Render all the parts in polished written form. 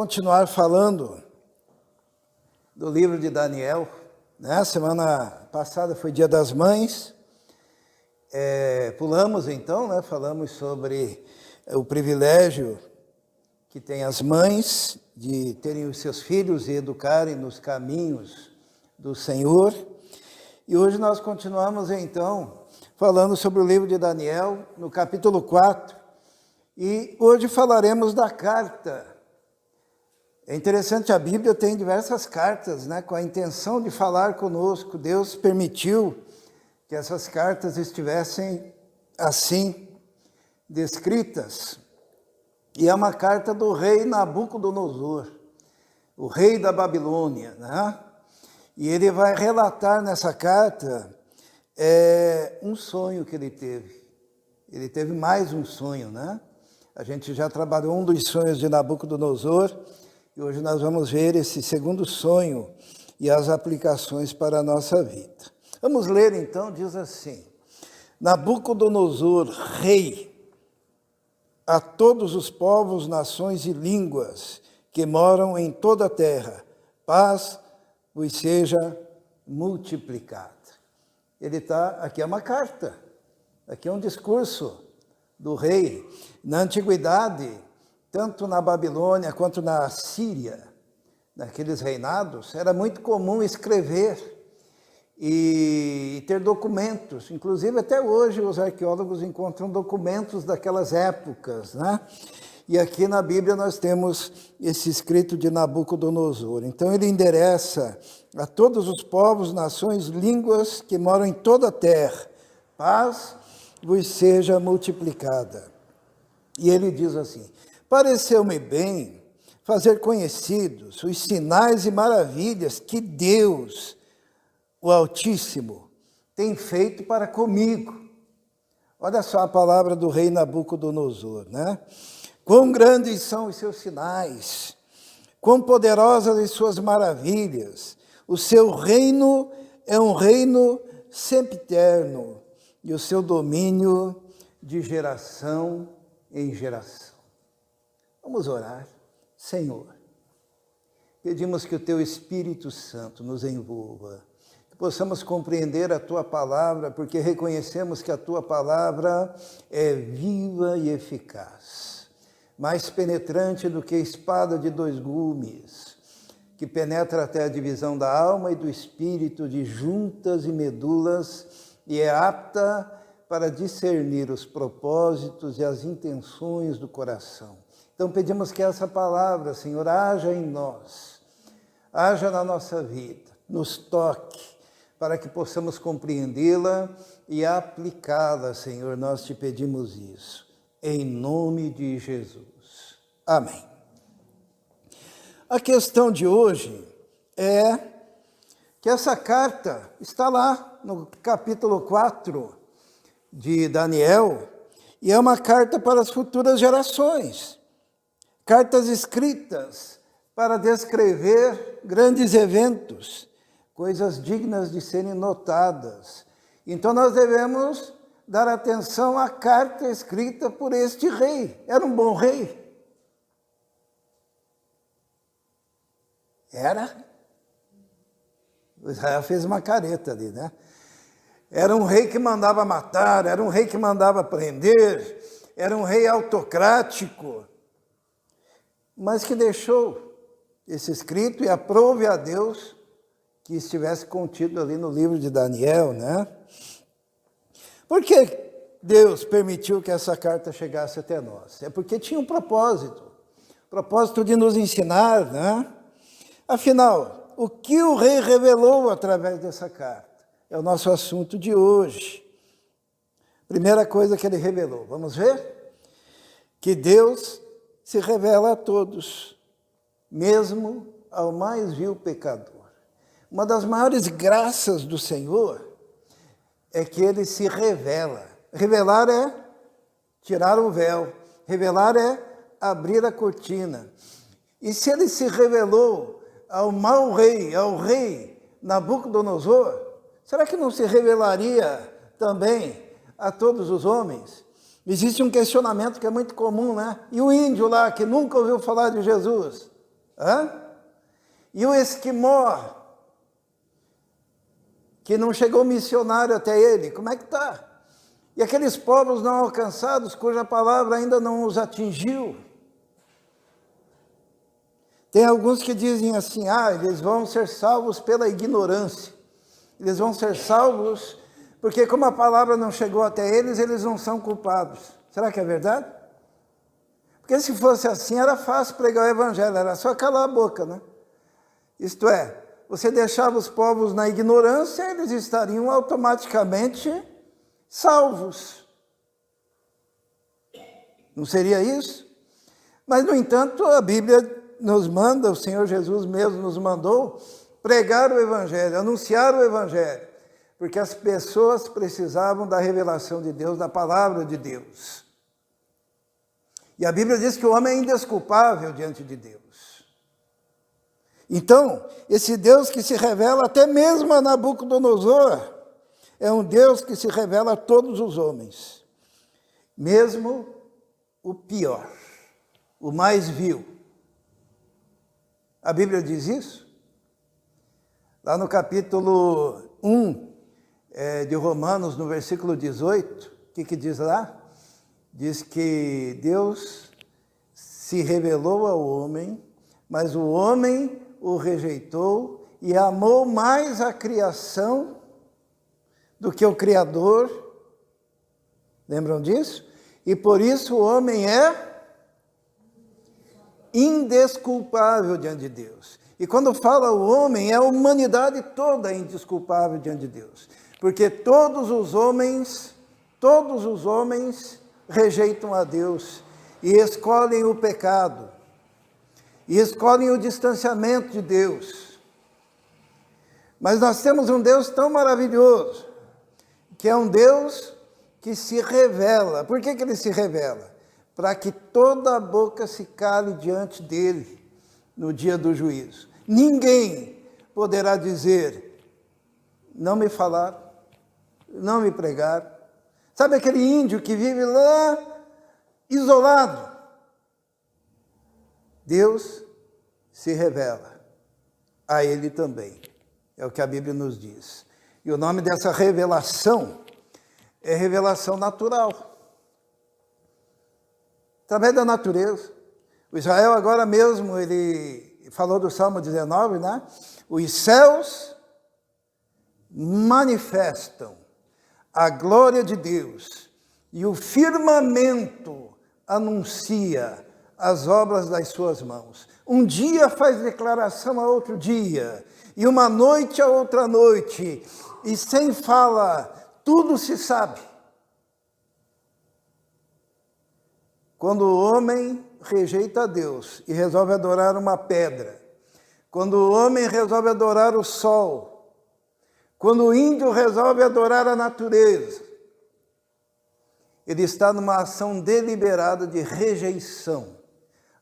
continuar falando do livro de Daniel, né? Semana passada foi Dia das Mães, pulamos então, né? Falamos sobre o privilégio que tem as mães de terem os seus filhos e educarem nos caminhos do Senhor. E hoje nós continuamos então falando sobre o livro de Daniel, no capítulo 4, e hoje falaremos da carta. É interessante, a Bíblia tem diversas cartas, né, com a intenção de falar conosco. Deus permitiu que essas cartas estivessem assim descritas. E é uma carta do rei Nabucodonosor, o rei da Babilônia, né? E ele vai relatar nessa carta um sonho que ele teve. Ele teve mais um sonho, né? A gente já trabalhou um dos sonhos de Nabucodonosor, e hoje nós vamos ver esse segundo sonho e as aplicações para a nossa vida. Vamos ler então, diz assim: Nabucodonosor, rei, a todos os povos, nações e línguas que moram em toda a terra, paz vos seja multiplicada. Ele está, aqui é uma carta, aqui é um discurso do rei. Na antiguidade, tanto na Babilônia quanto na Síria, naqueles reinados, era muito comum escrever e ter documentos. Inclusive, até hoje, os arqueólogos encontram documentos daquelas épocas, né? E aqui na Bíblia nós temos esse escrito de Nabucodonosor. Então, ele endereça a todos os povos, nações, línguas que moram em toda a terra. Paz vos seja multiplicada. E ele diz assim: pareceu-me bem fazer conhecidos os sinais e maravilhas que Deus, o Altíssimo, tem feito para comigo. Olha só a palavra do rei Nabucodonosor, né? Quão grandes são os seus sinais, quão poderosas as suas maravilhas. O seu reino é um reino sempiterno, e o seu domínio de geração em geração. Vamos orar. Senhor, pedimos que o Teu Espírito Santo nos envolva, que possamos compreender a Tua palavra, porque reconhecemos que a Tua palavra é viva e eficaz, mais penetrante do que espada de dois gumes, que penetra até a divisão da alma e do espírito, de juntas e medulas, e é apta para discernir os propósitos e as intenções do coração. Então pedimos que essa palavra, Senhor, haja em nós, haja na nossa vida, nos toque, para que possamos compreendê-la e aplicá-la, Senhor. Nós te pedimos isso, em nome de Jesus. Amém. A questão de hoje é que essa carta está lá no capítulo 4 de Daniel, e é uma carta para as futuras gerações. Cartas escritas para descrever grandes eventos, coisas dignas de serem notadas. Então nós devemos dar atenção à carta escrita por este rei. Era um bom rei? Era? O Israel fez uma careta ali, né? Era um rei que mandava matar, era um rei que mandava prender, era um rei autocrático, mas que deixou esse escrito e aprove a Deus que estivesse contido ali no livro de Daniel, né? Por que Deus permitiu que essa carta chegasse até nós? É porque tinha um propósito de nos ensinar, né? Afinal, o que o rei revelou através dessa carta? É o nosso assunto de hoje. Primeira coisa que ele revelou, vamos ver? Que Deus se revela a todos, mesmo ao mais vil pecador. Uma das maiores graças do Senhor é que ele se revela. Revelar é tirar o véu, revelar é abrir a cortina. E se ele se revelou ao mau rei, ao rei Nabucodonosor, será que não se revelaria também a todos os homens? Existe um questionamento que é muito comum, né? E o índio lá, que nunca ouviu falar de Jesus? Hã? E o esquimó, que não chegou missionário até ele, como é que está? E aqueles povos não alcançados, cuja palavra ainda não os atingiu. Tem alguns que dizem assim, eles vão ser salvos pela ignorância. Eles vão ser salvos porque como a palavra não chegou até eles, eles não são culpados. Será que é verdade? Porque se fosse assim, era fácil pregar o evangelho, era só calar a boca, né? Isto é, você deixava os povos na ignorância, eles estariam automaticamente salvos. Não seria isso? Mas, no entanto, a Bíblia nos manda, o Senhor Jesus mesmo nos mandou pregar o evangelho, anunciar o evangelho, porque as pessoas precisavam da revelação de Deus, da palavra de Deus. E a Bíblia diz que o homem é indesculpável diante de Deus. Então, esse Deus que se revela até mesmo a Nabucodonosor, é um Deus que se revela a todos os homens, mesmo o pior, o mais vil. A Bíblia diz isso? Lá no capítulo 1 de Romanos, no versículo 18, o que diz lá? Diz que Deus se revelou ao homem, mas o homem o rejeitou e amou mais a criação do que o Criador. Lembram disso? E por isso o homem é indesculpável diante de Deus. E quando fala o homem, é a humanidade toda indesculpável diante de Deus. Porque todos os homens rejeitam a Deus e escolhem o pecado. E escolhem o distanciamento de Deus. Mas nós temos um Deus tão maravilhoso, que é um Deus que se revela. Por que ele se revela? Para que toda a boca se cale diante dele no dia do juízo. Ninguém poderá dizer, não me falaram, não me pregaram. Sabe aquele índio que vive lá, isolado? Deus se revela a ele também. É o que a Bíblia nos diz. E o nome dessa revelação é revelação natural. Através da natureza. O Israel agora mesmo, ele falou do Salmo 19, né? Os céus manifestam a glória de Deus e o firmamento anuncia as obras das suas mãos. Um dia faz declaração a outro dia, e uma noite a outra noite, e sem fala, tudo se sabe. Quando o homem rejeita a Deus e resolve adorar uma pedra, quando o homem resolve adorar o sol, quando o índio resolve adorar a natureza, ele está numa ação deliberada de rejeição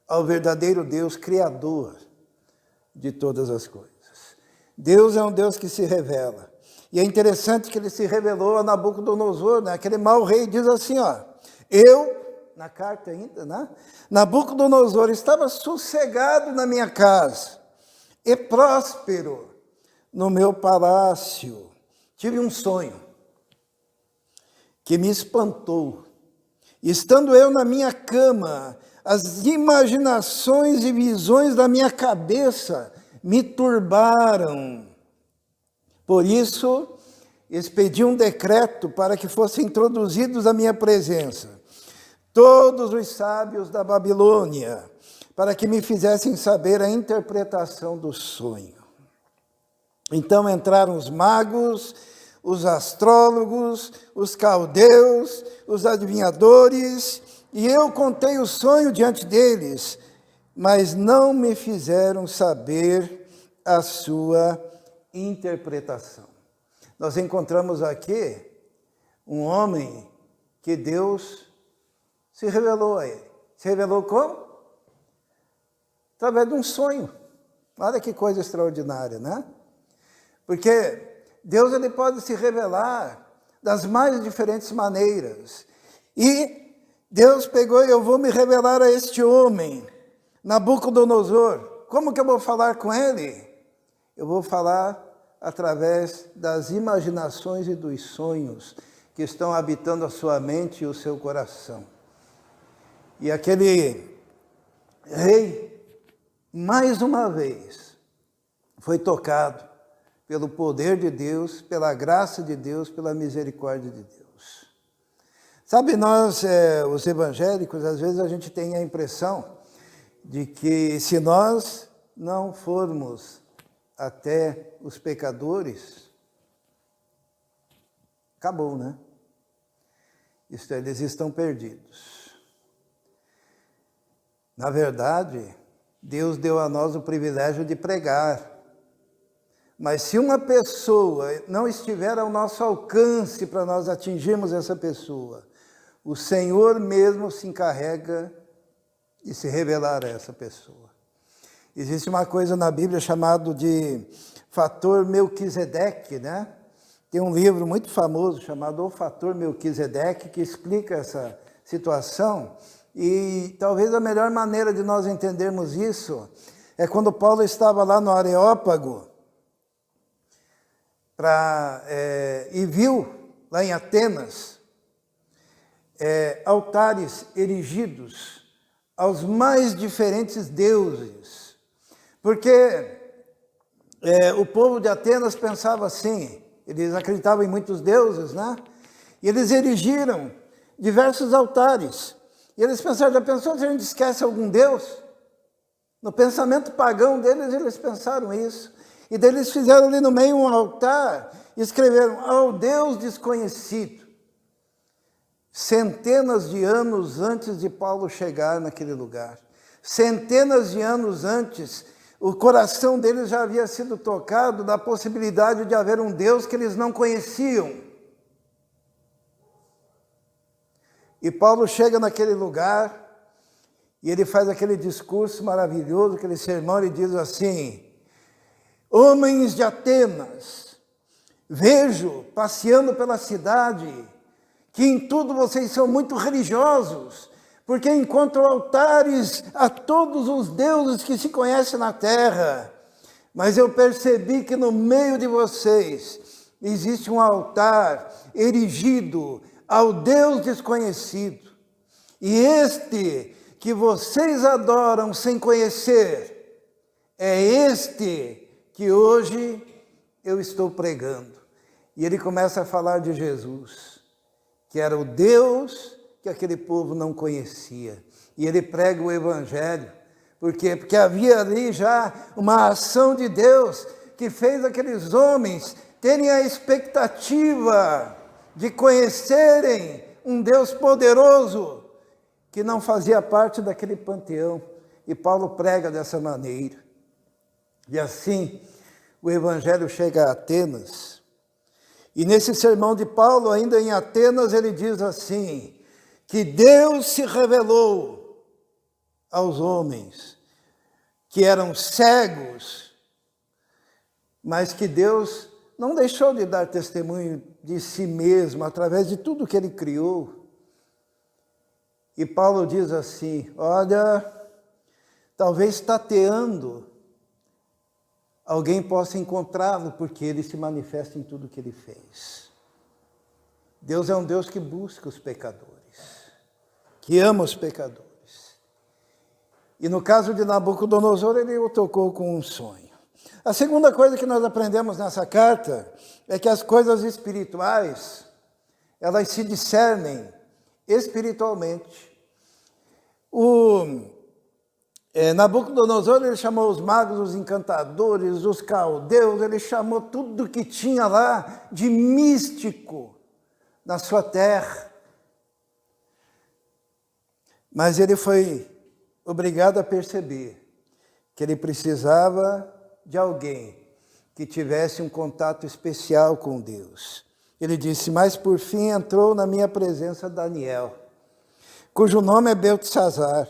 ao verdadeiro Deus, Criador de todas as coisas. Deus é um Deus que se revela. E é interessante que ele se revelou a Nabucodonosor, né? Aquele mau rei diz assim, na carta ainda, né? Nabucodonosor estava sossegado na minha casa e próspero no meu palácio. Tive um sonho que me espantou. Estando eu na minha cama, as imaginações e visões da minha cabeça me turbaram. Por isso, expedi um decreto para que fossem introduzidos à minha presença todos os sábios da Babilônia, para que me fizessem saber a interpretação do sonho. Então entraram os magos, os astrólogos, os caldeus, os adivinhadores, e eu contei o sonho diante deles, mas não me fizeram saber a sua interpretação. Nós encontramos aqui um homem que Deus se revelou a ele. Se revelou como? Através de um sonho. Olha que coisa extraordinária, né? Porque Deus ele pode se revelar das mais diferentes maneiras. E Deus pegou e eu vou me revelar a este homem, Nabucodonosor. como que eu vou falar com ele? Eu vou falar através das imaginações e dos sonhos que estão habitando a sua mente e o seu coração. E aquele rei, mais uma vez, foi tocado pelo poder de Deus, pela graça de Deus, pela misericórdia de Deus. Sabe, nós, os evangélicos, às vezes a gente tem a impressão de que se nós não formos até os pecadores, acabou, né? Isto, eles estão perdidos. Na verdade, Deus deu a nós o privilégio de pregar. Mas se uma pessoa não estiver ao nosso alcance para nós atingirmos essa pessoa, o Senhor mesmo se encarrega de se revelar a essa pessoa. Existe uma coisa na Bíblia chamado de fator Melquisedeque, né? Tem um livro muito famoso chamado O Fator Melquisedeque que explica essa situação. E talvez a melhor maneira de nós entendermos isso é quando Paulo estava lá no Areópago e viu lá em Atenas altares erigidos aos mais diferentes deuses. Porque o povo de Atenas pensava assim, eles acreditavam em muitos deuses, né? E eles erigiram diversos altares. E eles pensaram, já pensou se a gente esquece algum deus? No pensamento pagão deles, eles pensaram isso. E daí eles fizeram ali no meio um altar e escreveram, ao Deus desconhecido. Centenas de anos antes de Paulo chegar naquele lugar. Centenas de anos antes, o coração deles já havia sido tocado da possibilidade de haver um Deus que eles não conheciam. E Paulo chega naquele lugar e ele faz aquele discurso maravilhoso, aquele sermão, ele diz assim, homens de Atenas, vejo passeando pela cidade que em tudo vocês são muito religiosos, porque encontram altares a todos os deuses que se conhecem na terra. Mas eu percebi que no meio de vocês existe um altar erigido ao Deus desconhecido. E este que vocês adoram sem conhecer, é este que hoje eu estou pregando. E ele começa a falar de Jesus, que era o Deus que aquele povo não conhecia. E ele prega o Evangelho. Por quê? Porque havia ali já uma ação de Deus que fez aqueles homens terem a expectativa de conhecerem um Deus poderoso que não fazia parte daquele panteão. E Paulo prega dessa maneira. E assim, o Evangelho chega a Atenas. E nesse sermão de Paulo, ainda em Atenas, ele diz assim, que Deus se revelou aos homens que eram cegos, mas que Deus não deixou de dar testemunho de si mesmo, através de tudo que ele criou. E Paulo diz assim, olha, talvez tateando, alguém possa encontrá-lo, porque ele se manifesta em tudo que ele fez. Deus é um Deus que busca os pecadores, que ama os pecadores. E no caso de Nabucodonosor, ele o tocou com um sonho. A segunda coisa que nós aprendemos nessa carta é que as coisas espirituais, elas se discernem espiritualmente. Nabucodonosor, ele chamou os magos, os encantadores, os caldeus, ele chamou tudo que tinha lá de místico na sua terra. Mas ele foi obrigado a perceber que ele precisava de alguém que tivesse um contato especial com Deus. Ele disse, mas por fim entrou na minha presença Daniel, cujo nome é Beltesazar,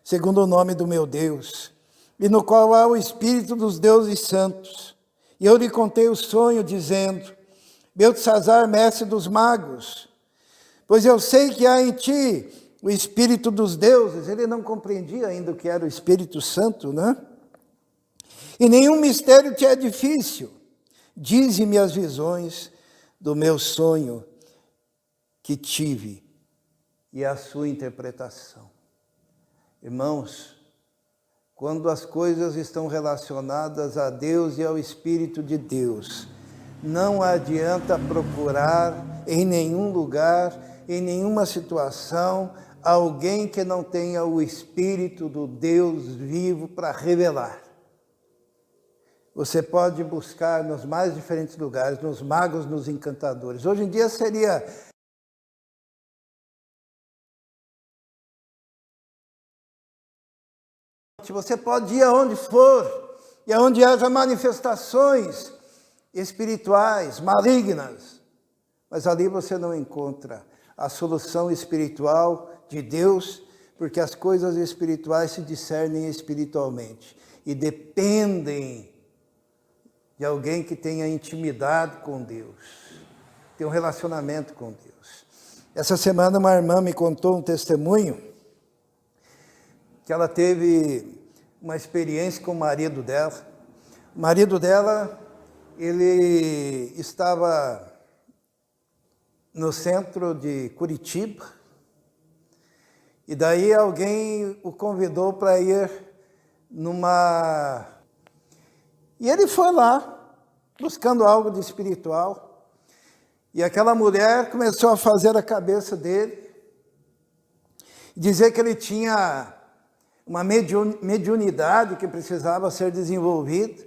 segundo o nome do meu Deus, e no qual há o espírito dos deuses santos. E eu lhe contei o sonho, dizendo, Beltesazar, mestre dos magos, pois eu sei que há em ti o espírito dos deuses. Ele não compreendia ainda o que era o Espírito Santo, né? e nenhum mistério te é difícil. Dize-me as visões do meu sonho que tive e a sua interpretação. Irmãos, quando as coisas estão relacionadas a Deus e ao Espírito de Deus, não adianta procurar em nenhum lugar, em nenhuma situação, alguém que não tenha o Espírito do Deus vivo para revelar. Você pode buscar nos mais diferentes lugares, nos magos, nos encantadores. Hoje em dia seria... Você pode ir aonde for, e aonde haja manifestações espirituais, malignas, mas ali você não encontra a solução espiritual de Deus, porque as coisas espirituais se discernem espiritualmente e dependem de alguém que tenha intimidade com Deus, tem um relacionamento com Deus. Essa semana uma irmã me contou um testemunho que ela teve uma experiência com o marido dela. O marido dela, ele estava no centro de Curitiba, e daí alguém o convidou para ir numa... E ele foi lá, buscando algo de espiritual, e aquela mulher começou a fazer a cabeça dele, dizer que ele tinha uma mediunidade que precisava ser desenvolvida,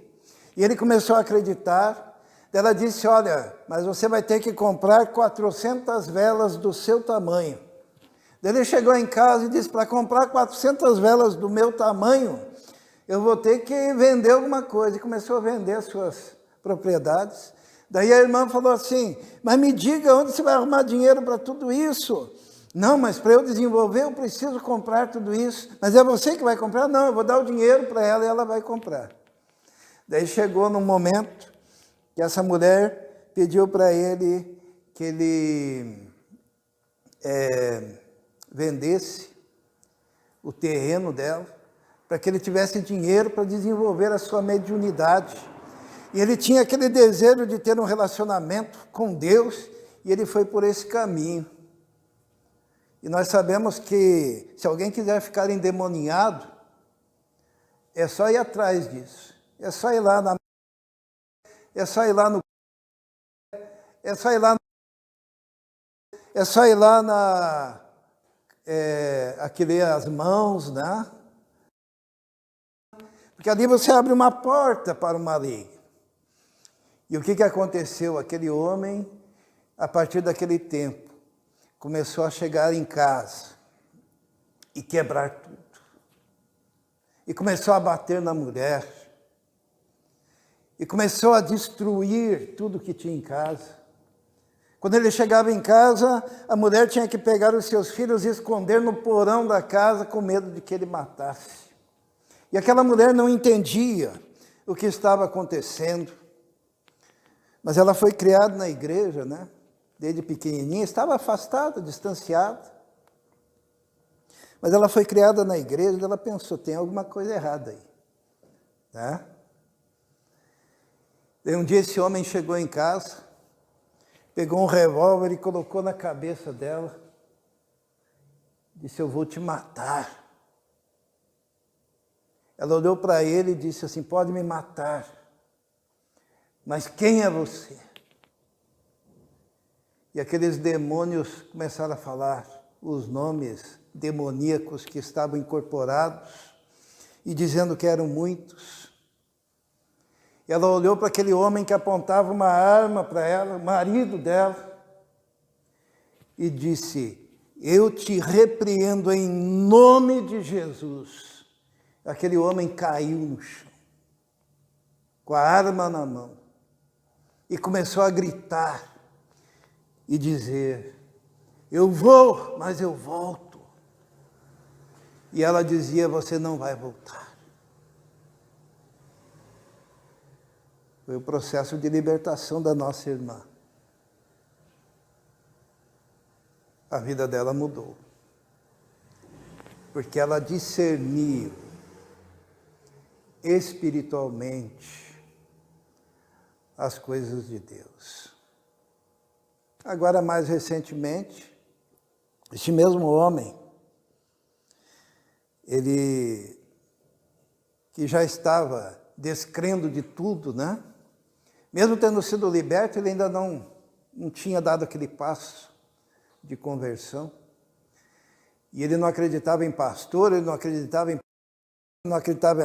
e ele começou a acreditar. Ela disse, olha, mas você vai ter que comprar 400 velas do seu tamanho. Ele chegou em casa e disse, para comprar 400 velas do meu tamanho, eu vou ter que vender alguma coisa. E começou a vender as suas propriedades. Daí a irmã falou assim, mas me diga onde você vai arrumar dinheiro para tudo isso? Não, mas para eu desenvolver eu preciso comprar tudo isso. Mas é você que vai comprar? Não, eu vou dar o dinheiro para ela e ela vai comprar. Daí chegou num momento que essa mulher pediu para ele que ele vendesse o terreno dela, para que ele tivesse dinheiro para desenvolver a sua mediunidade. E ele tinha aquele desejo de ter um relacionamento com Deus, e ele foi por esse caminho. E nós sabemos que se alguém quiser ficar endemoniado, é só ir atrás disso. É só ir lá na... É só ir lá no... É só ir lá... É só ir lá na... aqui ler as mãos, né? Porque ali você abre uma porta para o maligno. E o que aconteceu? Aquele homem, a partir daquele tempo, começou a chegar em casa e quebrar tudo. E começou a bater na mulher. E começou a destruir tudo que tinha em casa. Quando ele chegava em casa, a mulher tinha que pegar os seus filhos e esconder no porão da casa com medo de que ele matasse. E aquela mulher não entendia o que estava acontecendo. Mas ela foi criada na igreja, né? Desde pequenininha, estava afastada, distanciada. Mas ela foi criada na igreja e ela pensou, tem alguma coisa errada aí. Né? E um dia esse homem chegou em casa, pegou um revólver e colocou na cabeça dela. Disse, eu vou te matar. Ela olhou para ele e disse assim, pode me matar, mas quem é você? E aqueles demônios começaram a falar os nomes demoníacos que estavam incorporados e dizendo que eram muitos. E ela olhou para aquele homem que apontava uma arma para ela, o marido dela, e disse, eu te repreendo em nome de Jesus. Aquele homem caiu no chão, com a arma na mão, e começou a gritar e dizer, eu vou, mas eu volto. E ela dizia, você não vai voltar. Foi o processo de libertação da nossa irmã. A vida dela mudou. Porque ela discerniu espiritualmente as coisas de Deus. Agora, mais recentemente, este mesmo homem, ele que já estava descrendo de tudo, né? Mesmo tendo sido liberto, ele ainda não tinha dado aquele passo de conversão. E ele não acreditava em pastor, ele não acreditava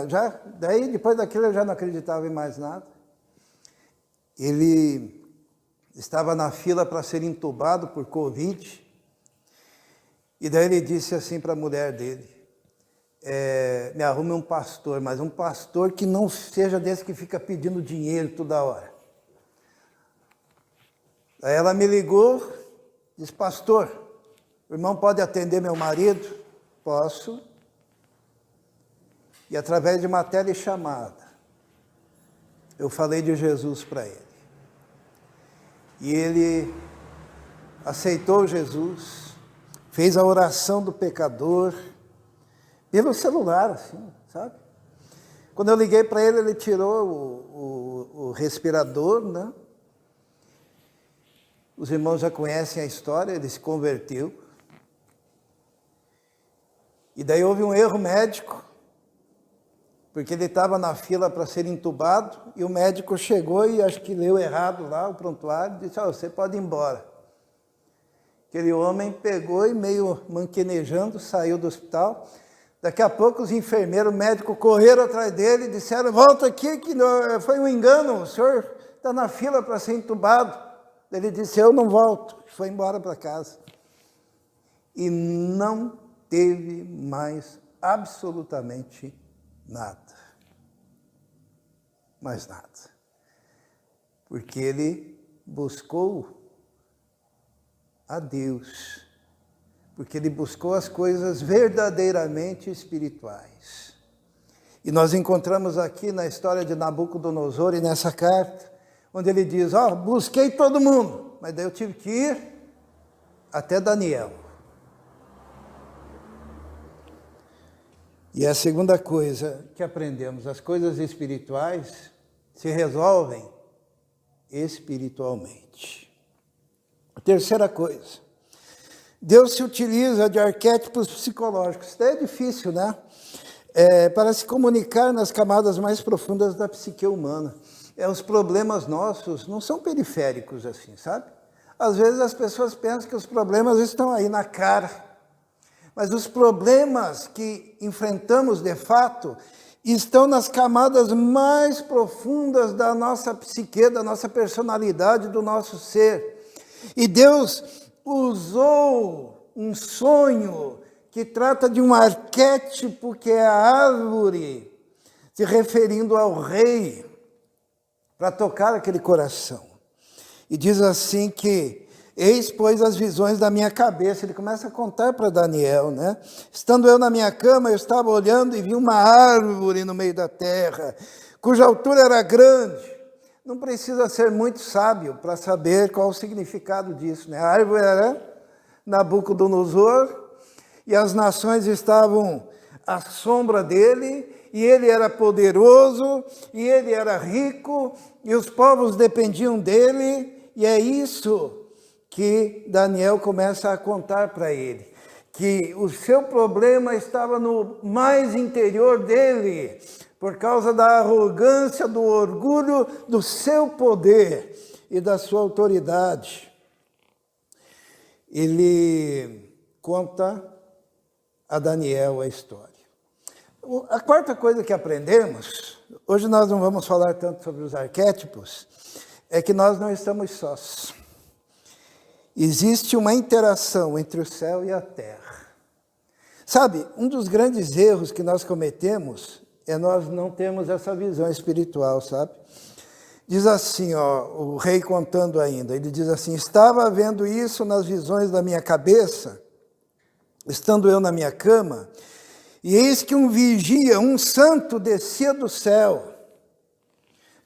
já, daí depois daquilo ele já não acreditava em mais nada. Ele estava na fila para ser entubado por Covid, e daí ele disse assim para a mulher dele, me arrume um pastor, mas um pastor que não seja desse que fica pedindo dinheiro toda hora. Aí ela me ligou, disse, pastor, o irmão pode atender meu marido? Posso. E através de uma telechamada, eu falei de Jesus para ele. E ele aceitou Jesus, fez a oração do pecador, pelo celular, assim, sabe? Quando eu liguei para ele, ele tirou o respirador, né? Os irmãos já conhecem a história, ele se converteu. E daí houve um erro médico, porque ele estava na fila para ser entubado, e o médico chegou e acho que leu errado lá o prontuário, e disse, você pode ir embora. Aquele homem pegou e meio manquenejando, saiu do hospital. Daqui a pouco os enfermeiros, o médico correram atrás dele e disseram, volta aqui que foi um engano, o senhor está na fila para ser entubado. Ele disse, eu não volto, foi embora para casa. E não teve mais absolutamente nada. Mais nada. Porque ele buscou a Deus. Porque ele buscou as coisas verdadeiramente espirituais. E nós encontramos aqui na história de Nabucodonosor e nessa carta, onde ele diz, busquei todo mundo, mas daí eu tive que ir até Daniel. E a segunda coisa que aprendemos, as coisas espirituais se resolvem espiritualmente. A terceira coisa, Deus se utiliza de arquétipos psicológicos. Isso é difícil, né? Para se comunicar nas camadas mais profundas da psique humana. Os problemas nossos não são periféricos assim, sabe? Às vezes as pessoas pensam que os problemas estão aí na cara. Mas os problemas que enfrentamos de fato estão nas camadas mais profundas da nossa psique, da nossa personalidade, do nosso ser. E Deus usou um sonho que trata de um arquétipo que é a árvore, se referindo ao rei, para tocar aquele coração. E diz assim que, eis, pois, as visões da minha cabeça. Ele começa a contar para Daniel, né? Estando eu na minha cama, eu estava olhando e vi uma árvore no meio da terra, cuja altura era grande. Não precisa ser muito sábio para saber qual o significado disso, né? A árvore era Nabucodonosor, e as nações estavam à sombra dele, e ele era poderoso, e ele era rico, e os povos dependiam dele, e é isso que Daniel começa a contar para ele, que o seu problema estava no mais interior dele, por causa da arrogância, do orgulho, do seu poder e da sua autoridade. Ele conta a Daniel a história. A quarta coisa que aprendemos, hoje nós não vamos falar tanto sobre os arquétipos, é que nós não estamos sós. Existe uma interação entre o céu e a terra. Sabe, um dos grandes erros que nós cometemos é nós não termos essa visão espiritual, sabe? Diz assim, o rei contando ainda, ele diz assim, estava vendo isso nas visões da minha cabeça, estando eu na minha cama, e eis que um vigia, um santo, descia do céu,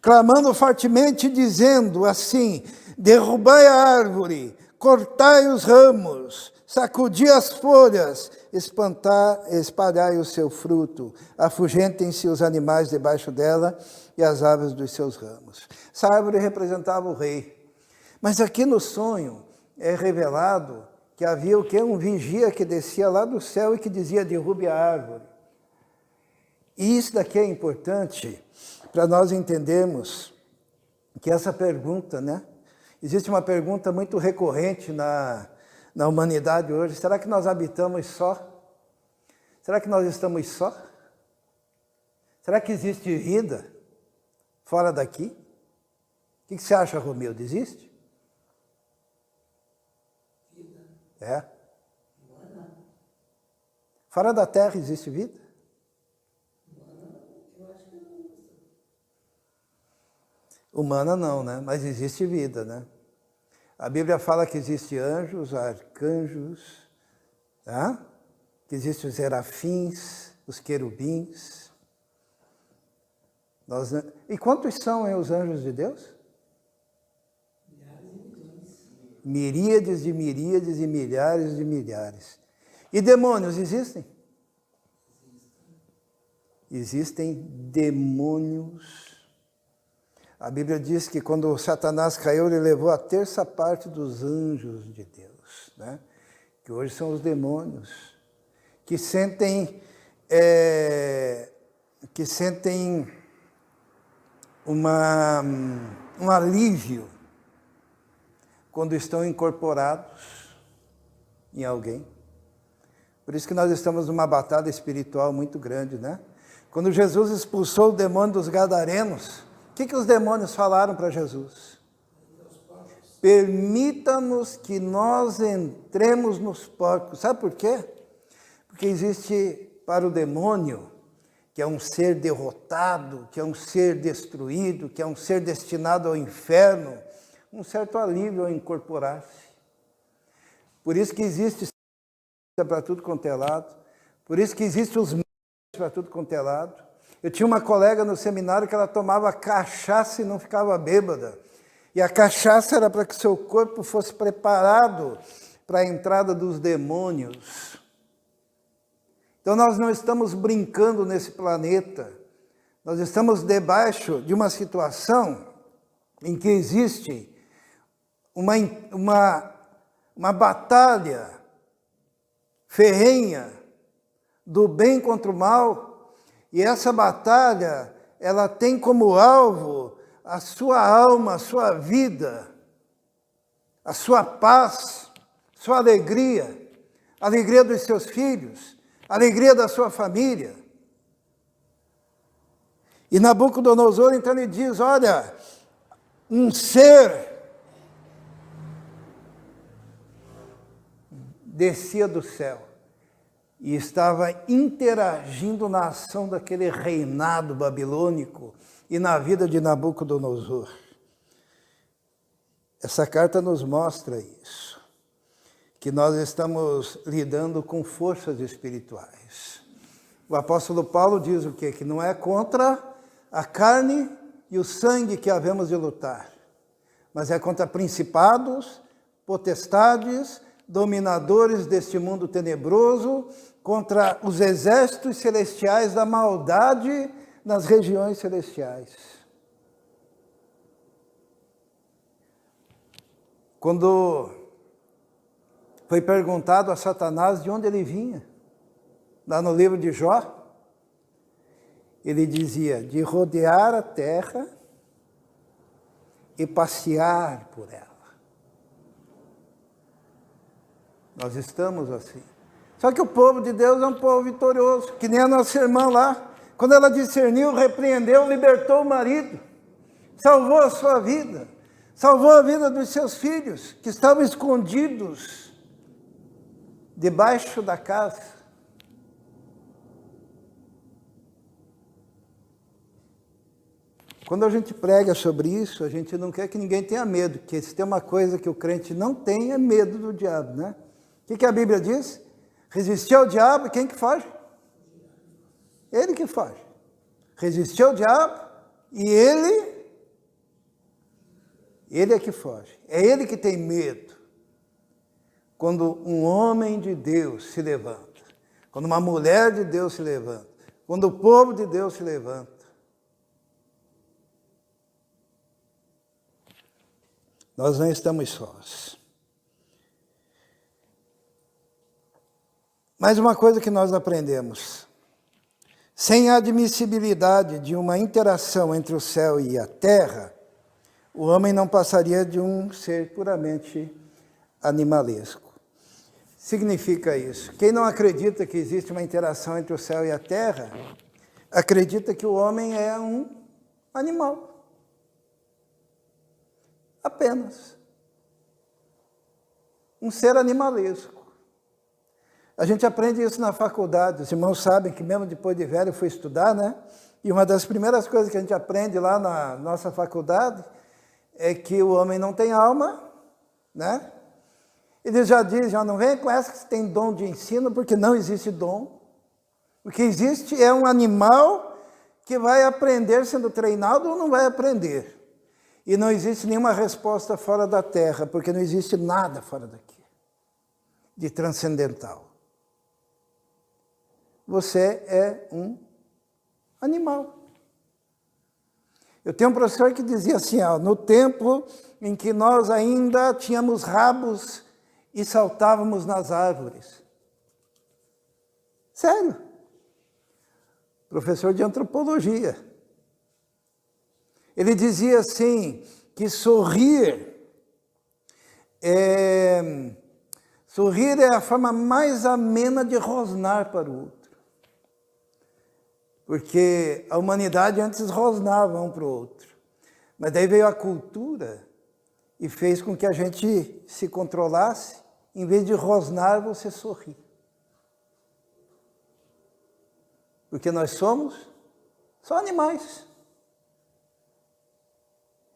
clamando fortemente, dizendo assim, derrubai a árvore, cortai os ramos, sacudi as folhas, espalhai o seu fruto, afugentem-se os animais debaixo dela e as aves dos seus ramos. Essa árvore representava o rei. Mas aqui no sonho é revelado que havia o quê? Um vigia que descia lá do céu e que dizia, derrube a árvore. E isso daqui é importante para nós entendermos que essa pergunta, né? Existe uma pergunta muito recorrente na humanidade hoje. Será que nós habitamos só? Será que nós estamos só? Será que existe vida fora daqui? O que você acha, Romildo? Existe? É. Fora da Terra existe vida? Humana não, né? Mas existe vida, né? A Bíblia fala que existe anjos, arcanjos, tá? Que existem os serafins, os querubins. E quantos são os anjos de Deus? Miríades de miríades e milhares de milhares. E demônios existem? Existem demônios. A Bíblia diz que quando Satanás caiu, ele levou a terça parte dos anjos de Deus, né? Que hoje são os demônios, que sentem um alívio quando estão incorporados em alguém. Por isso que nós estamos numa batalha espiritual muito grande, né? Quando Jesus expulsou o demônio dos gadarenos, o que os demônios falaram para Jesus? Permita-nos que nós entremos nos porcos. Sabe por quê? Porque existe para o demônio, que é um ser derrotado, que é um ser destruído, que é um ser destinado ao inferno, um certo alívio ao incorporar-se. Por isso que existe para tudo quanto é lado, por isso que existem os médicos para tudo quanto é lado. Eu tinha uma colega no seminário que ela tomava cachaça e não ficava bêbada. E a cachaça era para que seu corpo fosse preparado para a entrada dos demônios. Então nós não estamos brincando nesse planeta. Nós estamos debaixo de uma situação em que existe uma batalha ferrenha do bem contra o mal. E essa batalha, ela tem como alvo a sua alma, a sua vida, a sua paz, sua alegria, a alegria dos seus filhos, a alegria da sua família. E Nabucodonosor, então, ele diz, olha, um ser descia do céu e estava interagindo na ação daquele reinado babilônico e na vida de Nabucodonosor. Essa carta nos mostra isso, que nós estamos lidando com forças espirituais. O apóstolo Paulo diz o quê? Que não é contra a carne e o sangue que havemos de lutar, mas é contra principados, potestades, dominadores deste mundo tenebroso, contra os exércitos celestiais da maldade nas regiões celestiais. Quando foi perguntado a Satanás de onde ele vinha, lá no livro de Jó, ele dizia, de rodear a terra e passear por ela. Nós estamos assim. Só que o povo de Deus é um povo vitorioso, que nem a nossa irmã lá. Quando ela discerniu, repreendeu, libertou o marido, salvou a sua vida, salvou a vida dos seus filhos, que estavam escondidos debaixo da casa. Quando a gente prega sobre isso, a gente não quer que ninguém tenha medo, porque se tem uma coisa que o crente não tem, é medo do diabo, né? O que a Bíblia diz? Resistir ao diabo, quem que foge? Ele que foge. Resistir ao diabo e ele é que foge. É ele que tem medo. quando um homem de Deus se levanta, quando uma mulher de Deus se levanta, quando o povo de Deus se levanta, nós não estamos sós. Mais uma coisa que nós aprendemos: sem a admissibilidade de uma interação entre o céu e a terra, o homem não passaria de um ser puramente animalesco. Significa isso: quem não acredita que existe uma interação entre o céu e a terra, acredita que o homem é um animal. Apenas. Um ser animalesco. A gente aprende isso na faculdade. Os irmãos sabem que mesmo depois de velho eu fui estudar, né? E uma das primeiras coisas que a gente aprende lá na nossa faculdade é que o homem não tem alma, né? Eles já dizem, não vem com essa que você tem dom de ensino, porque não existe dom. O que existe é um animal que vai aprender sendo treinado ou não vai aprender. E não existe nenhuma resposta fora da terra, porque não existe nada fora daqui, de transcendental. Você é um animal. Eu tenho um professor que dizia assim, no tempo em que nós ainda tínhamos rabos e saltávamos nas árvores. Sério. Professor de antropologia. Ele dizia assim, que sorrir é a forma mais amena de rosnar para o outro. Porque a humanidade antes rosnava um para o outro. Mas daí veio a cultura e fez com que a gente se controlasse. Em vez de rosnar, você sorri. Porque nós somos só animais.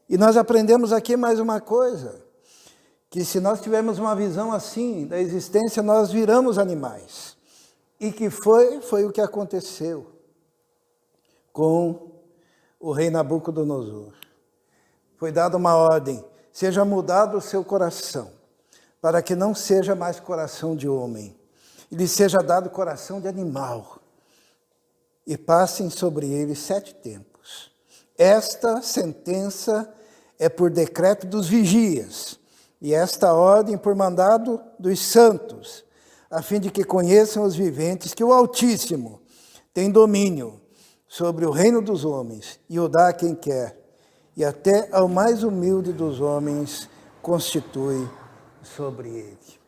E nós aprendemos aqui mais uma coisa, que se nós tivermos uma visão assim da existência, nós viramos animais. E que foi o que aconteceu com o rei Nabucodonosor. Foi dada uma ordem: seja mudado o seu coração, para que não seja mais coração de homem, e lhe seja dado coração de animal, e passem sobre ele 7 tempos. Esta sentença é por decreto dos vigias, e esta ordem por mandado dos santos, a fim de que conheçam os viventes que o Altíssimo tem domínio sobre o reino dos homens, e o dá a quem quer, e até ao mais humilde dos homens constitui sobre ele.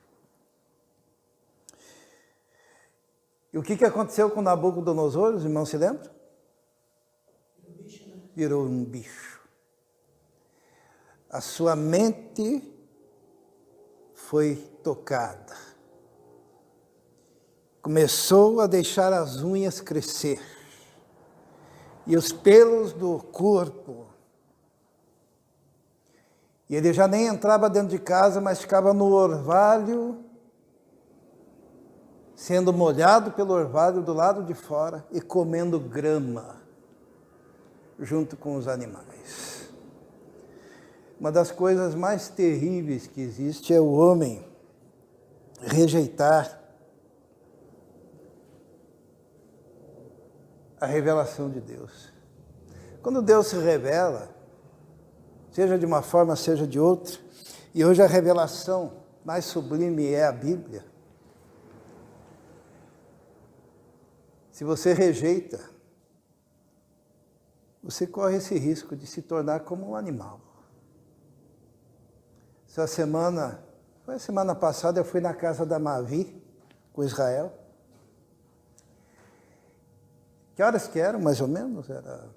E o que aconteceu com Nabucodonosor, os irmãos se lembram? Virou um bicho. A sua mente foi tocada. Começou a deixar as unhas crescer. E os pelos do corpo. E ele já nem entrava dentro de casa, mas ficava no orvalho, sendo molhado pelo orvalho do lado de fora e comendo grama, junto com os animais. Uma das coisas mais terríveis que existe é o homem rejeitar a revelação de Deus. Quando Deus se revela, seja de uma forma, seja de outra, e hoje a revelação mais sublime é a Bíblia. Se você rejeita, você corre esse risco de se tornar como um animal. Foi a semana passada, eu fui na casa da Mavi, com Israel. Que horas que eram, mais ou menos? Era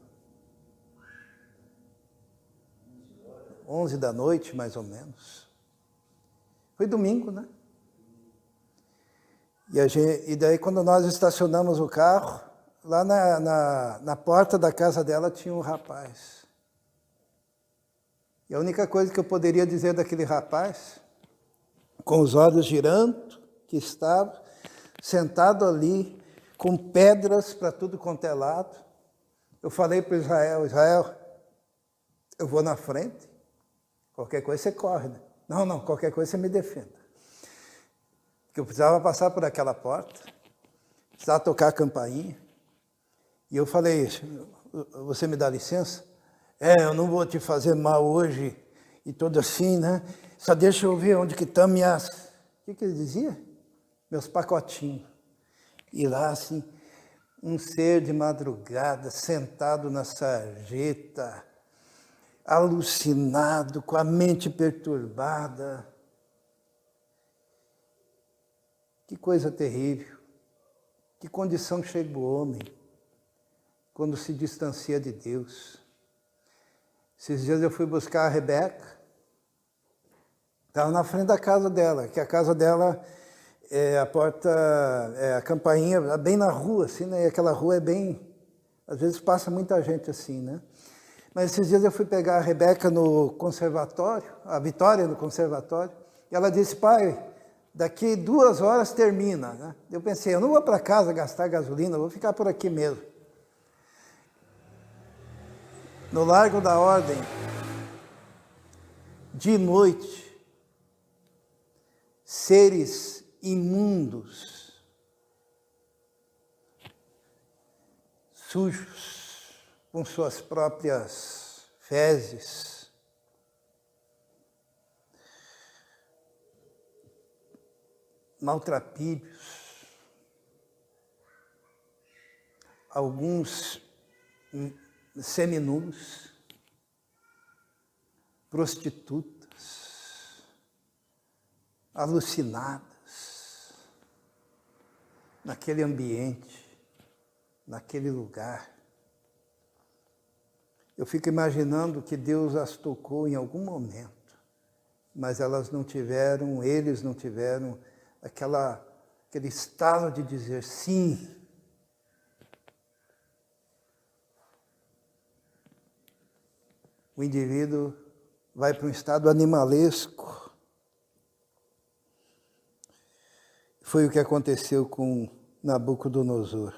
11 da noite, mais ou menos. Foi domingo, né? E daí, quando nós estacionamos o carro, lá na porta da casa dela tinha um rapaz. E a única coisa que eu poderia dizer daquele rapaz, com os olhos girando, que estava sentado ali, com pedras para tudo quanto é lado, eu falei para Israel, eu vou na frente, qualquer coisa você corre, né? Não, qualquer coisa você me defenda. que eu precisava passar por aquela porta, precisava tocar a campainha. E eu falei, você me dá licença? Eu não vou te fazer mal hoje, e todo assim, né? Só deixa eu ver onde que estão minhas... O que ele dizia? Meus pacotinhos. E lá, assim, um ser de madrugada, sentado na sarjeta, alucinado, com a mente perturbada. Que coisa terrível. Que condição chega o homem quando se distancia de Deus. Esses dias eu fui buscar a Rebeca, estava na frente da casa dela, que a casa dela, a porta, a campainha, bem na rua, assim, né? E aquela rua é bem... Às vezes passa muita gente assim, né? Mas esses dias eu fui pegar a Rebeca no conservatório, a Vitória no conservatório, e ela disse, pai, daqui 2 horas termina, né? Eu pensei, eu não vou para casa gastar gasolina, eu vou ficar por aqui mesmo. No Largo da Ordem, de noite, seres imundos, sujos, com suas próprias fezes, maltrapilhos, alguns seminus, prostitutas, alucinadas, naquele ambiente, naquele lugar. Eu fico imaginando que Deus as tocou em algum momento, mas elas não tiveram, eles não tiveram aquele estalo de dizer sim. O indivíduo vai para um estado animalesco. Foi o que aconteceu com Nabucodonosor.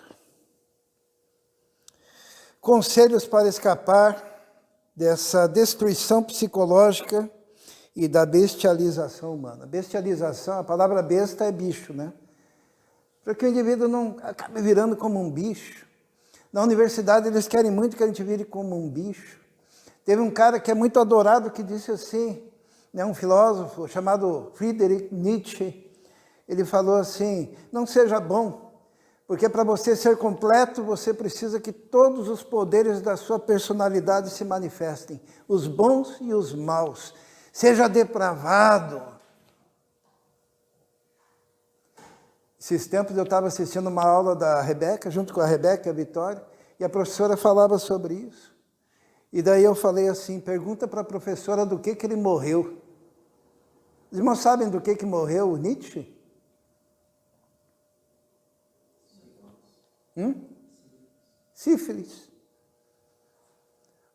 Conselhos para escapar dessa destruição psicológica e da bestialização humana. Bestialização, a palavra besta é bicho, né? Para que o indivíduo não acabe virando como um bicho. Na universidade eles querem muito que a gente vire como um bicho. Teve um cara que é muito adorado que disse assim, né, um filósofo chamado Friedrich Nietzsche, ele falou assim, não seja bom, porque para você ser completo, você precisa que todos os poderes da sua personalidade se manifestem, os bons e os maus. Seja depravado. Esses tempos eu estava assistindo uma aula da Rebeca, junto com a Rebeca e a Vitória, e a professora falava sobre isso. E daí eu falei assim, pergunta para a professora do que ele morreu. Os irmãos sabem do que morreu o Nietzsche? Sífilis.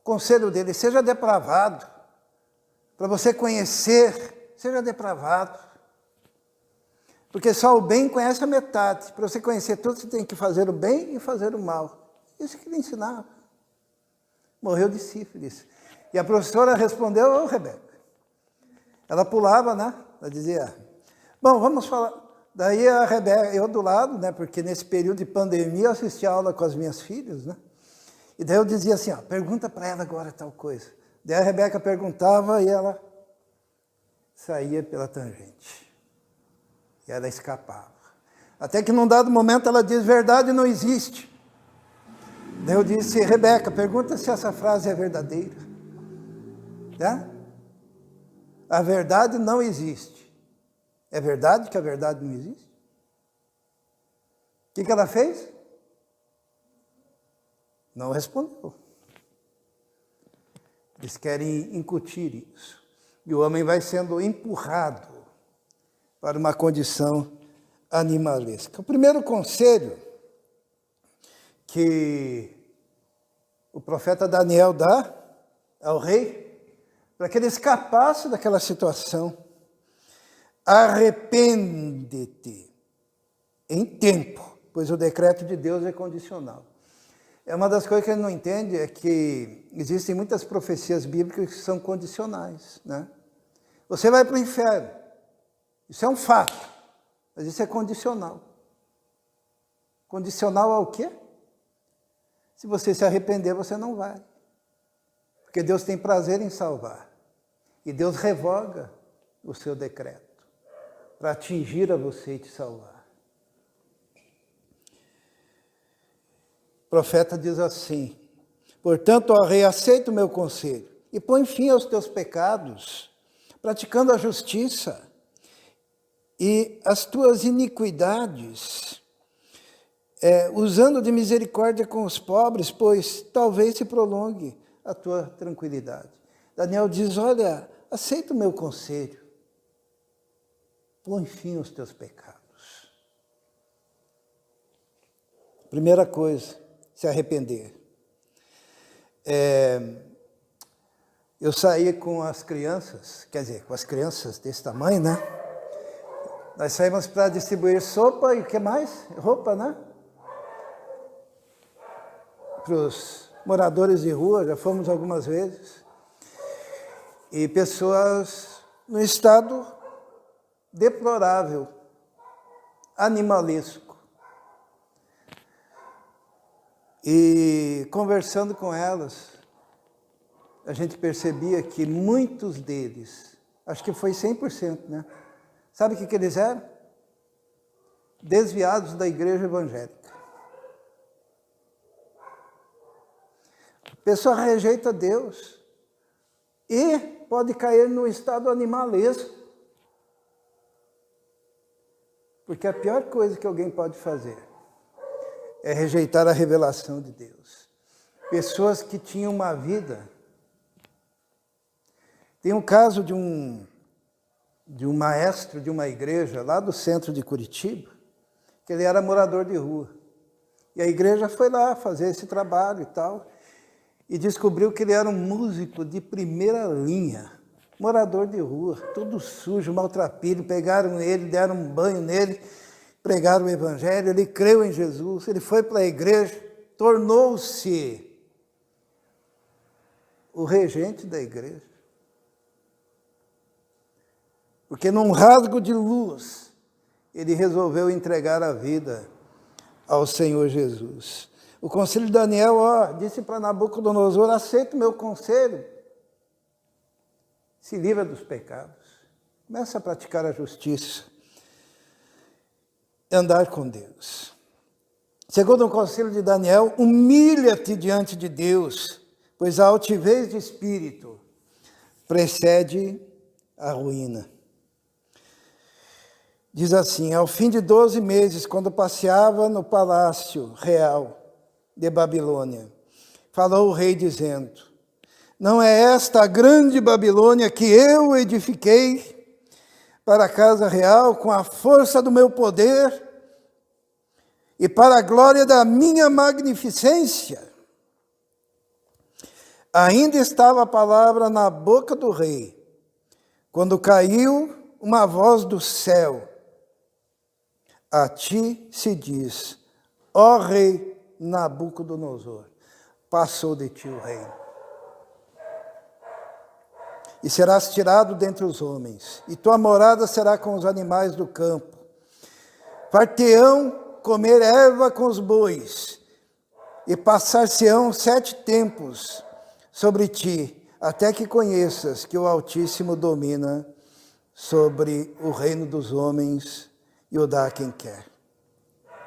O conselho dele, seja depravado. Para você conhecer, seja depravado. Porque só o bem conhece a metade. Para você conhecer tudo, você tem que fazer o bem e fazer o mal. Isso que ele ensinava. Morreu de sífilis. E a professora respondeu, ô Rebeca. Ela pulava, né? Ela dizia, bom, vamos falar. Daí a Rebeca, eu do lado, né? Porque nesse período de pandemia eu assistia aula com as minhas filhas, né? E daí eu dizia assim, ó, pergunta para ela agora tal coisa. Daí a Rebeca perguntava e ela saía pela tangente. E ela escapava. Até que num dado momento ela diz, verdade não existe. Daí eu disse, Rebeca, pergunta se essa frase é verdadeira. Né? A verdade não existe. É verdade que a verdade não existe? O que ela fez? Não respondeu. Eles querem incutir isso. E o homem vai sendo empurrado para uma condição animalesca. O primeiro conselho que o profeta Daniel dá ao rei, para que ele escapasse daquela situação, arrepende-te em tempo, pois o decreto de Deus é condicional. É uma das coisas que ele não entende, é que existem muitas profecias bíblicas que são condicionais, né? Você vai para o inferno, isso é um fato. Mas isso é condicional. Condicional ao quê? Se você se arrepender, você não vai. Porque Deus tem prazer em salvar. E Deus revoga o seu decreto para atingir a você e te salvar. O profeta diz assim: portanto, ó rei, aceita o meu conselho e põe fim aos teus pecados, praticando a justiça e as tuas iniquidades, usando de misericórdia com os pobres, pois talvez se prolongue a tua tranquilidade. Daniel diz: olha, aceita o meu conselho, põe fim aos teus pecados. Primeira coisa, se arrepender. Eu saí com as crianças, quer dizer, com as crianças desse tamanho, né? Nós saímos para distribuir sopa e o que mais? Roupa, né? Para os moradores de rua, já fomos algumas vezes. E pessoas no estado deplorável, animalesco. E conversando com elas, a gente percebia que muitos deles, acho que foi 100%, né? Sabe o que eles eram? Desviados da igreja evangélica. A pessoa rejeita Deus e pode cair no estado animalesco. Porque a pior coisa que alguém pode fazer é rejeitar a revelação de Deus. Pessoas que tinham uma vida. Tem um caso de um maestro de uma igreja lá do centro de Curitiba, que ele era morador de rua. E a igreja foi lá fazer esse trabalho e tal, e descobriu que ele era um músico de primeira linha, morador de rua, todo sujo, maltrapilho. Pegaram ele, deram um banho nele, pregaram o evangelho, ele creu em Jesus, ele foi para a igreja, tornou-se o regente da igreja. Porque num rasgo de luz, ele resolveu entregar a vida ao Senhor Jesus. O conselho de Daniel, disse para Nabucodonosor: aceita o meu conselho, se livra dos pecados, começa a praticar a justiça, andar com Deus. Segundo o conselho de Daniel, humilha-te diante de Deus, pois a altivez de espírito precede a ruína. Diz assim: ao fim de 12 meses, quando passeava no palácio real de Babilônia, falou o rei dizendo: não é esta a grande Babilônia que eu edifiquei para a casa real com a força do meu poder e para a glória da minha magnificência? Ainda estava a palavra na boca do rei, quando caiu uma voz do céu: a ti se diz, ó rei Nabucodonosor, passou de ti o reino. E serás tirado dentre os homens, e tua morada será com os animais do campo. Far-te-ão comer erva com os bois, e passar-se-ão 7 tempos sobre ti, até que conheças que o Altíssimo domina sobre o reino dos homens e o dá a quem quer.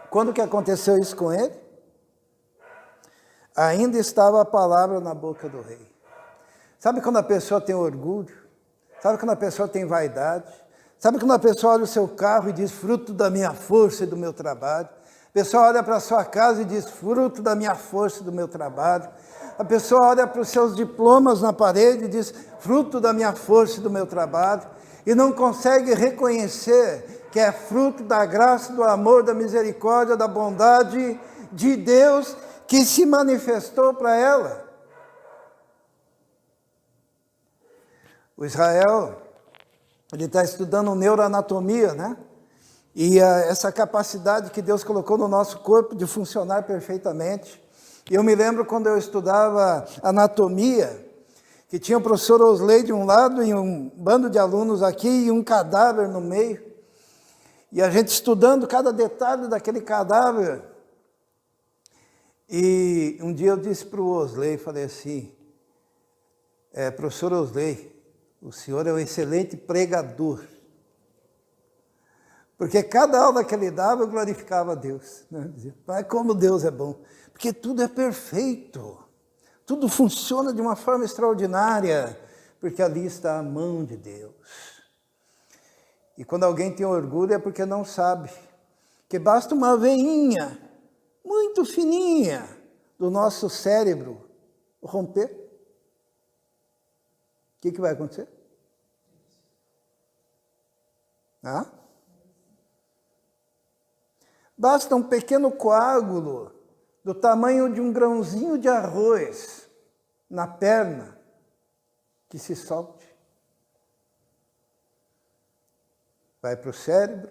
Quando que aconteceu isso com ele? Ainda estava a palavra na boca do rei. Sabe quando a pessoa tem orgulho? Sabe quando a pessoa tem vaidade? Sabe quando a pessoa olha o seu carro e diz, fruto da minha força e do meu trabalho? A pessoa olha para a sua casa e diz, fruto da minha força e do meu trabalho. A pessoa olha para os seus diplomas na parede e diz, fruto da minha força e do meu trabalho. E não consegue reconhecer que é fruto da graça, do amor, da misericórdia, da bondade de Deus que se manifestou para ela. O Israel, ele está estudando neuroanatomia, né? E essa capacidade que Deus colocou no nosso corpo de funcionar perfeitamente. E eu me lembro quando eu estudava anatomia, que tinha o professor Osley de um lado e um bando de alunos aqui e um cadáver no meio. E a gente estudando cada detalhe daquele cadáver. E um dia eu disse para o Osley, falei assim, professor Osley, o senhor é um excelente pregador. Porque cada aula que ele dava, eu glorificava a Deus. Né? Dizia, pai, como Deus é bom. Porque tudo é perfeito. Tudo funciona de uma forma extraordinária. Porque ali está a mão de Deus. E quando alguém tem orgulho é porque não sabe. Que basta uma veinha, muito fininha, do nosso cérebro romper. O que vai acontecer? Basta um pequeno coágulo do tamanho de um grãozinho de arroz na perna que se solte. Vai para o cérebro,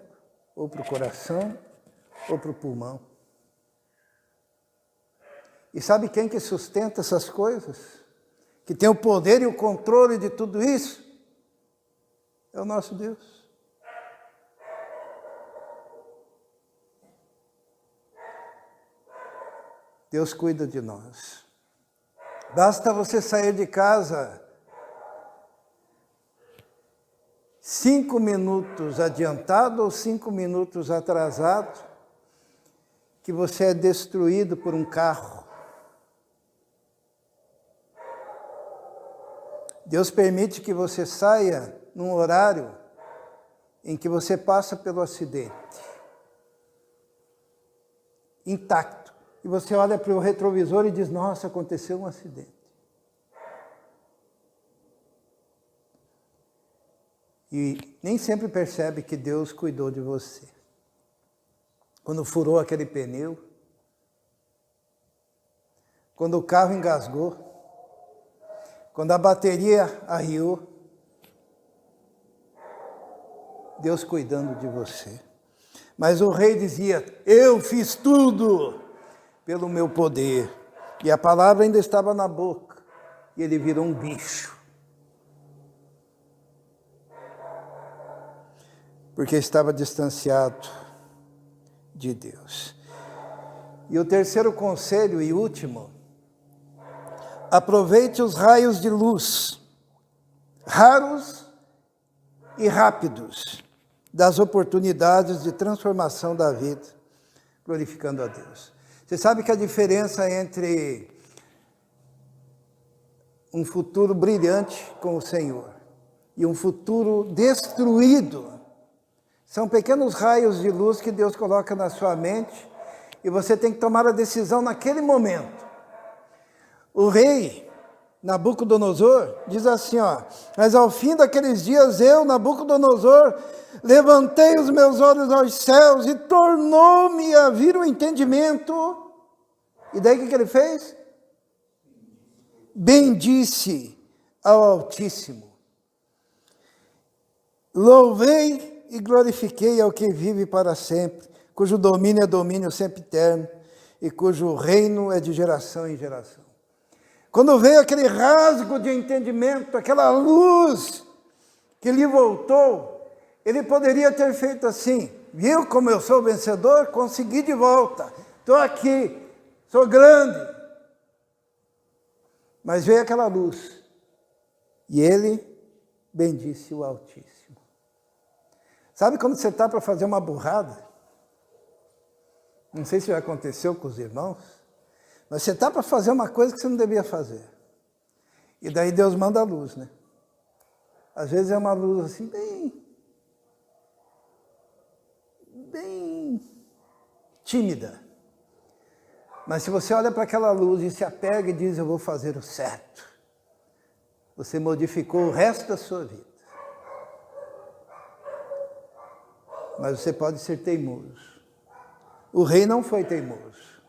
ou para o coração, ou para o pulmão. E sabe quem que sustenta essas coisas? Que tem o poder e o controle de tudo isso? É o nosso Deus. Deus cuida de nós. Basta você sair de casa 5 minutos adiantado ou 5 minutos atrasado, que você é destruído por um carro. Deus permite que você saia num horário em que você passa pelo acidente, intacto. E você olha para o retrovisor e diz, nossa, aconteceu um acidente. E nem sempre percebe que Deus cuidou de você. Quando furou aquele pneu, quando o carro engasgou, quando a bateria arriou, Deus cuidando de você. Mas o rei dizia, eu fiz tudo pelo meu poder. E a palavra ainda estava na boca. E ele virou um bicho. Porque estava distanciado de Deus. E o terceiro conselho e último, aproveite os raios de luz, raros e rápidos, das oportunidades de transformação da vida, glorificando a Deus. Você sabe que a diferença entre um futuro brilhante com o Senhor e um futuro destruído são pequenos raios de luz que Deus coloca na sua mente e você tem que tomar a decisão naquele momento. O rei Nabucodonosor diz assim, mas ao fim daqueles dias eu, Nabucodonosor, levantei os meus olhos aos céus e tornou-me a vir o entendimento. E daí o que ele fez? Bendisse ao Altíssimo. Louvei e glorifiquei ao que vive para sempre, cujo domínio é domínio sempre eterno e cujo reino é de geração em geração. Quando veio aquele rasgo de entendimento, aquela luz que lhe voltou, ele poderia ter feito assim, viu como eu sou vencedor? Consegui de volta, estou aqui, sou grande. Mas veio aquela luz e ele bendisse o Altíssimo. Sabe quando você está para fazer uma burrada? Não sei se já aconteceu com os irmãos, mas você está para fazer uma coisa que você não devia fazer. E daí Deus manda a luz, né? Às vezes é uma luz assim, bem tímida. Mas se você olha para aquela luz e se apega e diz, eu vou fazer o certo, você modificou o resto da sua vida. Mas você pode ser teimoso. O rei não foi teimoso.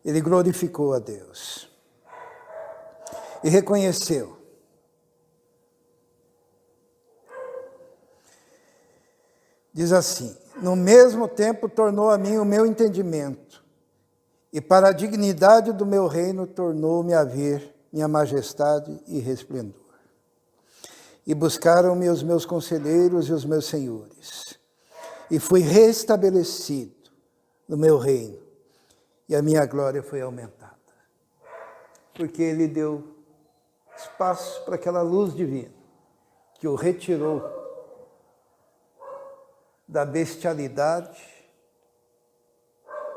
Ele glorificou a Deus. E reconheceu. Diz assim, no mesmo tempo tornou a mim o meu entendimento, e para a dignidade do meu reino tornou-me a ver minha majestade e resplendor. E buscaram-me os meus conselheiros e os meus senhores, e fui restabelecido no meu reino, e a minha glória foi aumentada. Porque ele deu espaço para aquela luz divina, que o retirou da bestialidade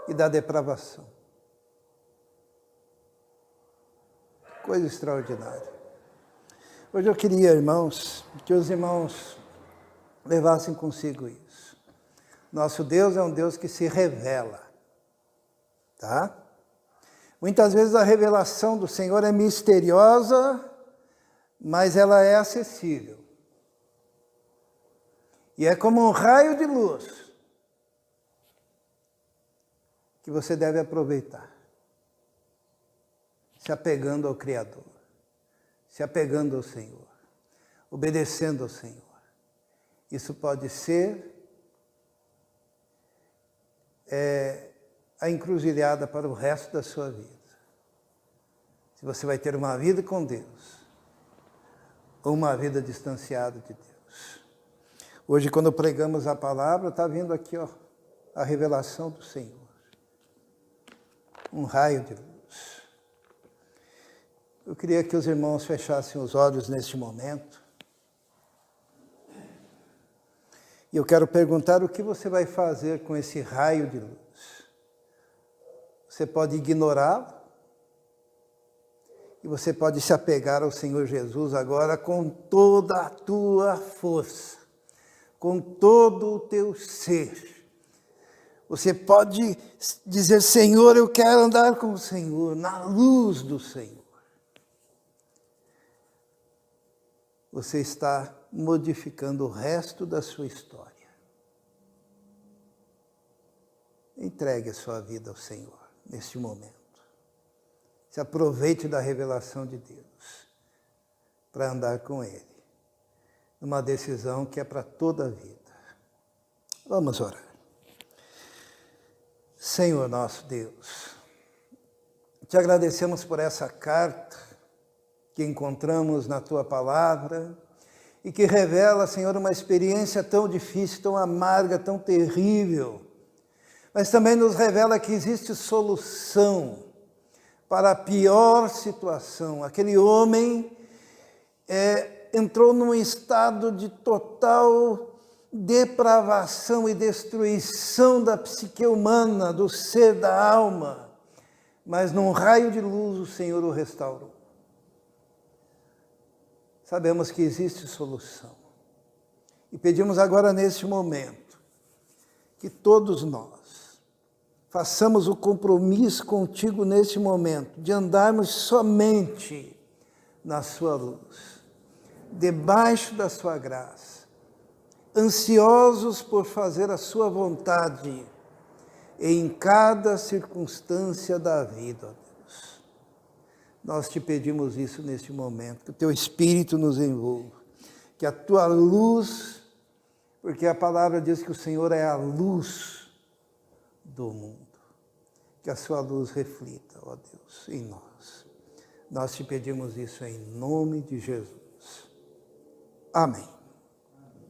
e da depravação. Coisa extraordinária. Hoje eu queria, irmãos, que os irmãos levassem consigo isso. Nosso Deus é um Deus que se revela, tá? Muitas vezes a revelação do Senhor é misteriosa, mas ela é acessível. E é como um raio de luz que você deve aproveitar, se apegando ao Criador, se apegando ao Senhor, obedecendo ao Senhor. Isso pode ser a encruzilhada para o resto da sua vida. Se você vai ter uma vida com Deus ou uma vida distanciada de Deus. Hoje, quando pregamos a palavra, está vindo aqui a revelação do Senhor. Um raio de luz. Eu queria que os irmãos fechassem os olhos neste momento. E eu quero perguntar o que você vai fazer com esse raio de luz. Você pode ignorá-lo e você pode se apegar ao Senhor Jesus agora com toda a tua força, com todo o teu ser. Você pode dizer, Senhor, eu quero andar com o Senhor, na luz do Senhor. Você está modificando o resto da sua história. Entregue a sua vida ao Senhor neste momento. Se aproveite da revelação de Deus para andar com Ele. Numa decisão que é para toda a vida. Vamos orar. Senhor nosso Deus, te agradecemos por essa carta que encontramos na Tua Palavra e que revela, Senhor, uma experiência tão difícil, tão amarga, tão terrível, mas também nos revela que existe solução para a pior situação. Aquele homem entrou num estado de total depravação e destruição da psique humana, do ser, da alma, mas num raio de luz o Senhor o restaurou. Sabemos que existe solução. E pedimos agora, neste momento, que todos nós façamos o compromisso contigo neste momento, de andarmos somente na sua luz, debaixo da sua graça, ansiosos por fazer a sua vontade em cada circunstância da vida, ó Deus. Nós te pedimos isso neste momento, que o teu Espírito nos envolva, que a tua luz, porque a palavra diz que o Senhor é a luz do mundo, que a sua luz reflita, ó Deus, em nós. Nós te pedimos isso em nome de Jesus. Amém.